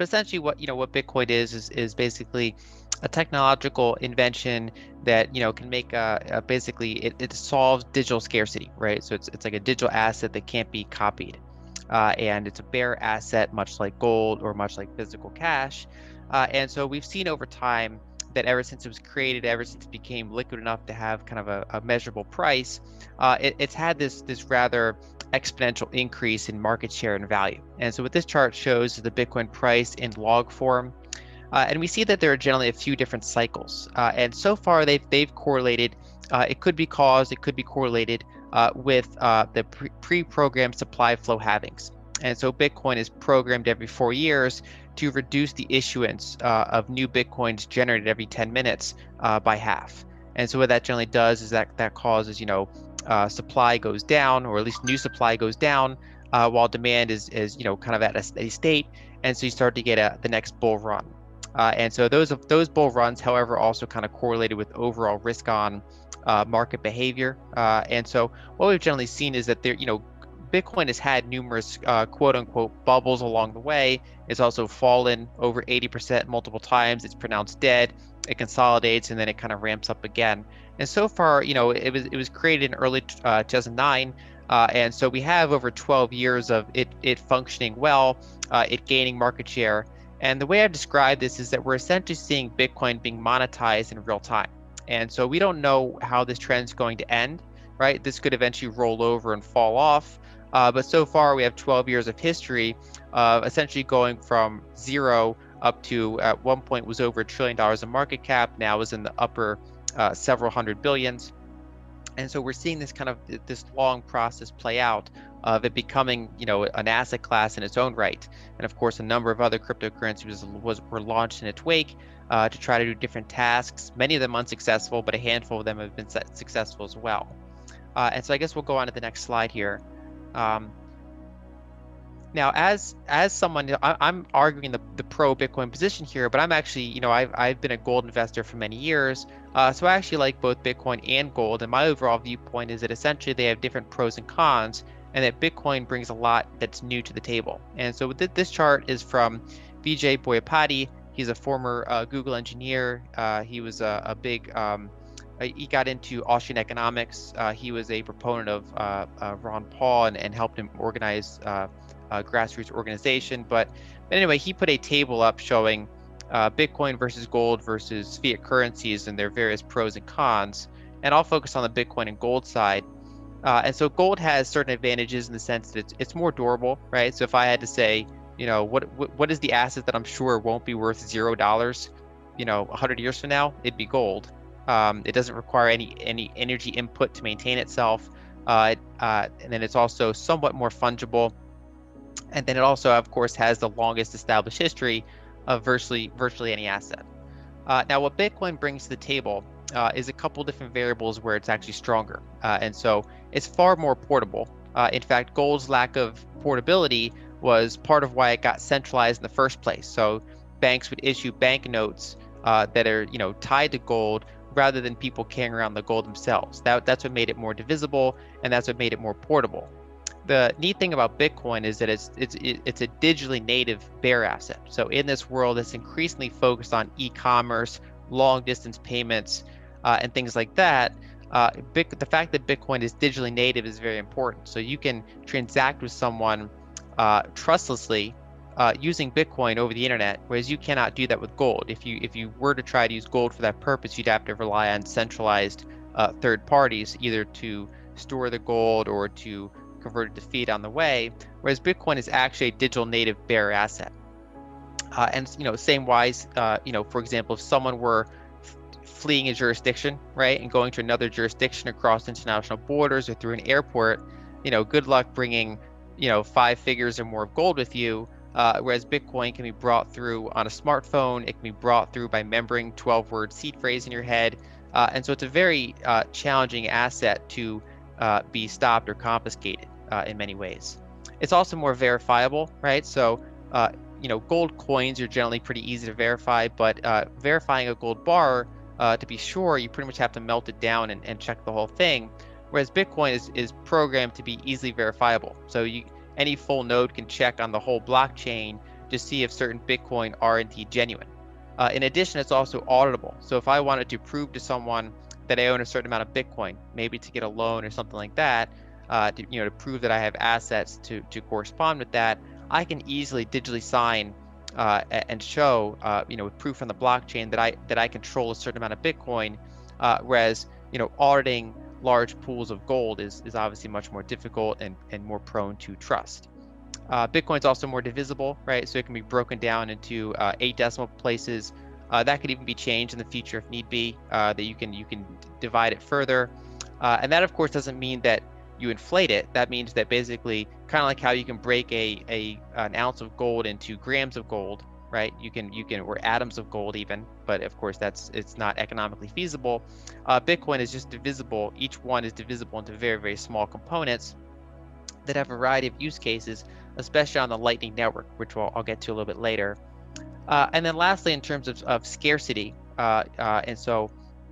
But essentially, what Bitcoin is basically a technological invention that can make basically it solves digital scarcity, right? So it's like a digital asset that can't be copied, and it's a bare asset, much like gold or much like physical cash. And so we've seen over time that ever since it was created, ever since it became liquid enough to have kind of a measurable price, it's had this rather exponential increase in market share and value. And so what this chart shows is the Bitcoin price in log form. And we see that there are generally a few different cycles. And so far they've correlated. It could be caused, it could be correlated with the pre-programmed supply flow halvings. And so Bitcoin is programmed every 4 years to reduce the issuance of new Bitcoins generated every 10 minutes by half. And so what that generally does is that causes, supply goes down, or at least new supply goes down, while demand is kind of at a steady state. And so you start to get the next bull run. And so those bull runs, however, also kind of correlated with overall risk on market behavior. And so what we've generally seen is that Bitcoin has had numerous quote unquote bubbles along the way. It's also fallen over 80% multiple times. It's pronounced dead. It consolidates and then it kind of ramps up again. And so far, it was created in early 2009. And so we have over 12 years of it functioning well, it gaining market share. And the way I've described this is that we're essentially seeing Bitcoin being monetized in real time. And so we don't know how this trend is going to end, right? This could eventually roll over and fall off. But so far, we have 12 years of history, essentially going from zero up to, at one point, was over $1 trillion in market cap. Now is in the upper several hundred billions. And so we're seeing this long process play out of it becoming, an asset class in its own right. And of course, a number of other cryptocurrencies were launched in its wake to try to do different tasks. Many of them unsuccessful, but a handful of them have been successful as well. And so I guess we'll go on to the next slide here. Now, as someone, I'm arguing the pro Bitcoin position here, but I'm actually, I've been a gold investor for many years. So I actually like both Bitcoin and gold. And my overall viewpoint is that essentially they have different pros and cons, and that Bitcoin brings a lot that's new to the table. And so this chart is from Vijay Boyapati. He's a former Google engineer. He was a big, he got into Austrian economics. He was a proponent of Ron Paul and helped him organize grassroots organization. But anyway, he put a table up showing Bitcoin versus gold versus fiat currencies and their various pros and cons. And I'll focus on the Bitcoin and gold side. And so gold has certain advantages in the sense that it's more durable, right? So if I had to say, what is the asset that I'm sure won't be worth $0, 100 years from now, it'd be gold. It doesn't require any energy input to maintain itself. And then it's also somewhat more fungible. And then it also, of course, has the longest established history of virtually any asset. Now, what Bitcoin brings to the table is a couple different variables where it's actually stronger. And so it's far more portable. In fact, gold's lack of portability was part of why it got centralized in the first place. So banks would issue banknotes that are, tied to gold rather than people carrying around the gold themselves. That's what made it more divisible, and that's what made it more portable. The neat thing about Bitcoin is that it's a digitally native bear asset. So in this world, it's increasingly focused on e-commerce, long-distance payments, and things like that. The fact that Bitcoin is digitally native is very important. So you can transact with someone trustlessly using Bitcoin over the internet, whereas you cannot do that with gold. If you were to try to use gold for that purpose, you'd have to rely on centralized third parties, either to store the gold or to convert it to fiat on the way, whereas Bitcoin is actually a digital native bearer asset. And same wise, for example, if someone were fleeing a jurisdiction, right, and going to another jurisdiction across international borders or through an airport, good luck bringing 5 figures or more of gold with you. Whereas Bitcoin can be brought through on a smartphone, it can be brought through by remembering 12-word seed phrase in your head, and so it's a very challenging asset to be stopped or confiscated in many ways. It's also more verifiable, right? So, gold coins are generally pretty easy to verify, but verifying a gold bar, to be sure, you pretty much have to melt it down and check the whole thing. Whereas Bitcoin is programmed to be easily verifiable. So any full node can check on the whole blockchain to see if certain Bitcoin are indeed genuine. In addition, it's also auditable. So if I wanted to prove to someone that I own a certain amount of Bitcoin, maybe to get a loan or something like that, to prove that I have assets to correspond with that, I can easily digitally sign and show, with proof on the blockchain that I control a certain amount of Bitcoin, whereas auditing large pools of gold is obviously much more difficult and more prone to trust. Bitcoin's also more divisible, right? So it can be broken down into 8 decimal places. That could even be changed in the future if need be. That you can divide it further, and that of course doesn't mean that you inflate it. That means that basically, kind of like how you can break an ounce of gold into grams of gold, right? You can or atoms of gold even, but of course it's not economically feasible. Bitcoin is just divisible. Each one is divisible into very, very small components that have a variety of use cases, especially on the Lightning Network, which I'll get to a little bit later. And then lastly, in terms of scarcity, and so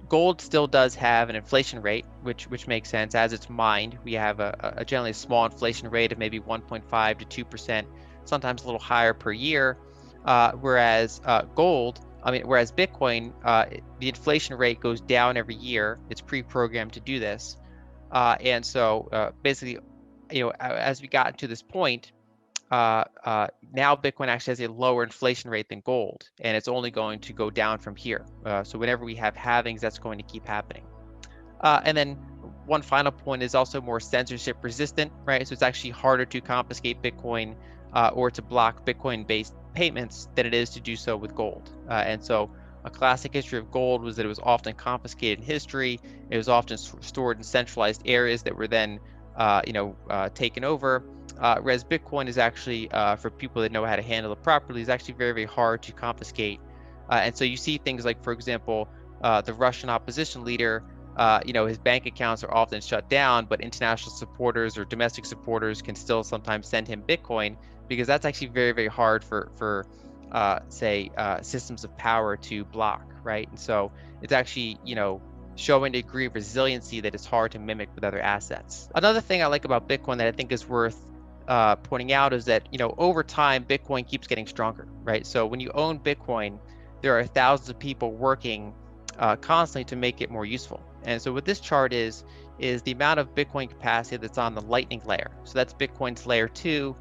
gold still does have an inflation rate, which makes sense. As it's mined, we have a generally small inflation rate of maybe 1.5 to 2%, sometimes a little higher per year. Whereas Bitcoin, the inflation rate goes down every year. It's pre-programmed to do this. And so basically, as we got to this point, now Bitcoin actually has a lower inflation rate than gold, and it's only going to go down from here. So whenever we have halvings, that's going to keep happening. And then one final point is also more censorship resistant, right? So it's actually harder to confiscate Bitcoin or to block Bitcoin-based payments than it is to do so with gold. And so a classic history of gold was that it was often confiscated in history. It was often stored in centralized areas that were then taken over. Whereas Bitcoin is actually, for people that know how to handle it properly, is actually very, very hard to confiscate. And so you see things like, for example, the Russian opposition leader, his bank accounts are often shut down, but international supporters or domestic supporters can still sometimes send him Bitcoin, because that's actually very, very hard for systems of power to block, right? And so it's actually, showing a degree of resiliency that is hard to mimic with other assets. Another thing I like about Bitcoin that I think is worth pointing out is that over time Bitcoin keeps getting stronger, right? So when you own Bitcoin, there are thousands of people working constantly to make it more useful. And so what this chart is the amount of Bitcoin capacity that's on the Lightning layer. So that's Bitcoin's layer 2.